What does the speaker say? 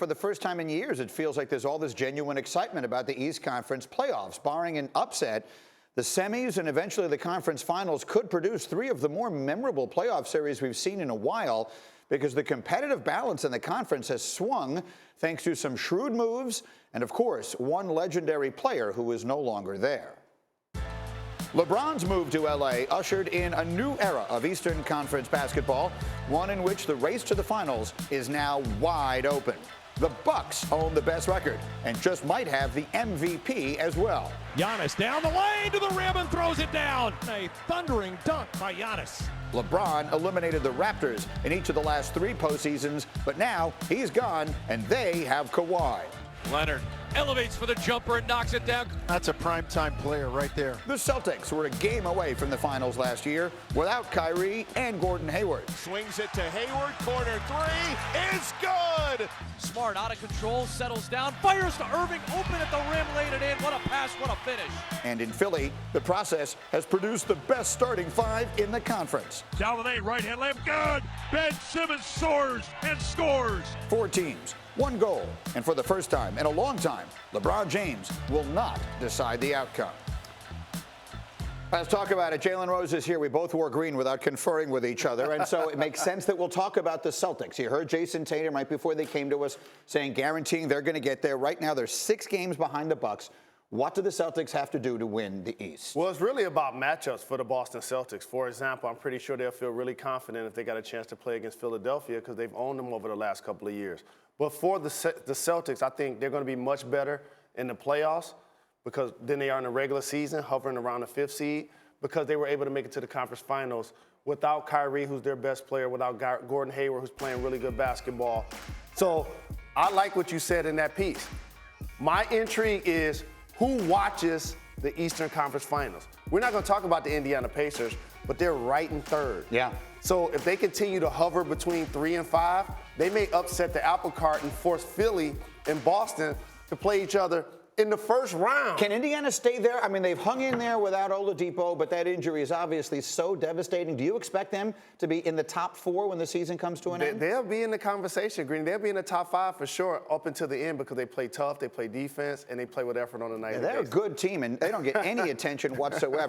For the first time in years, it feels like there's all this genuine excitement about the East Conference playoffs. Barring an upset, the semis and eventually the conference finals could produce three of the more memorable playoff series we've seen in a while, because the competitive balance in the conference has swung thanks to some shrewd moves and, of course, one legendary player who is no longer there. LeBron's move to L.A. ushered in a new era of Eastern Conference basketball, one in which the race to the finals is now wide open. The Bucks own the best record and just might have the MVP as well. Giannis down the lane to the rim and throws it down. A thundering dunk by Giannis. LeBron eliminated the Raptors in each of the last three postseasons, but now he's gone and they have Kawhi. Leonard elevates for the jumper and knocks it down. That's a primetime player right there. The Celtics were a game away from the finals last year without Kyrie and Gordon Hayward. Swings it to Hayward, corner three, is good! Smart out of control, settles down, fires to Irving, open at the rim, laid it in. What a pass, what a finish. And in Philly, the process has produced the best starting five in the conference. Down the lane, right hand, left, good. Ben Simmons soars and scores. Four teams, one goal, and for the first time in a long time, LeBron James will not decide the outcome. Let's talk about it. Jalen Rose is here. We both wore green without conferring with each other, and so it makes sense that we'll talk about the Celtics. You heard Jason Tatum right before they came to us saying, guaranteeing they're going to get there. Right now, they're 6 games behind the Bucks. What do the Celtics have to do to win the East? Well, it's really about matchups for the Boston Celtics. For example, I'm pretty sure they'll feel really confident if they got a chance to play against Philadelphia because they've owned them over the last couple of years. But for the Celtics, I think they're going to be much better in the playoffs because than they are in the regular season, hovering around the 5th seed, because they were able to make it to the conference finals without Kyrie, who's their best player, without Gordon Hayward, who's playing really good basketball. So I like what you said in that piece. My intrigue is who watches the Eastern Conference Finals. We're not going to talk about the Indiana Pacers, but they're right in third. Yeah. So if they continue to hover between 3 and 5, they may upset the apple cart and force Philly and Boston to play each other in the first round. Can Indiana stay there? I mean, they've hung in there without Oladipo, but that injury is obviously so devastating. Do you expect them to be in the top 4 when the season comes to an end? They'll be in the conversation, Green. They'll be in the top 5 for sure up until the end because they play tough, they play defense, and they play with effort on a nightly basis. They're a good team, and they don't get any attention whatsoever.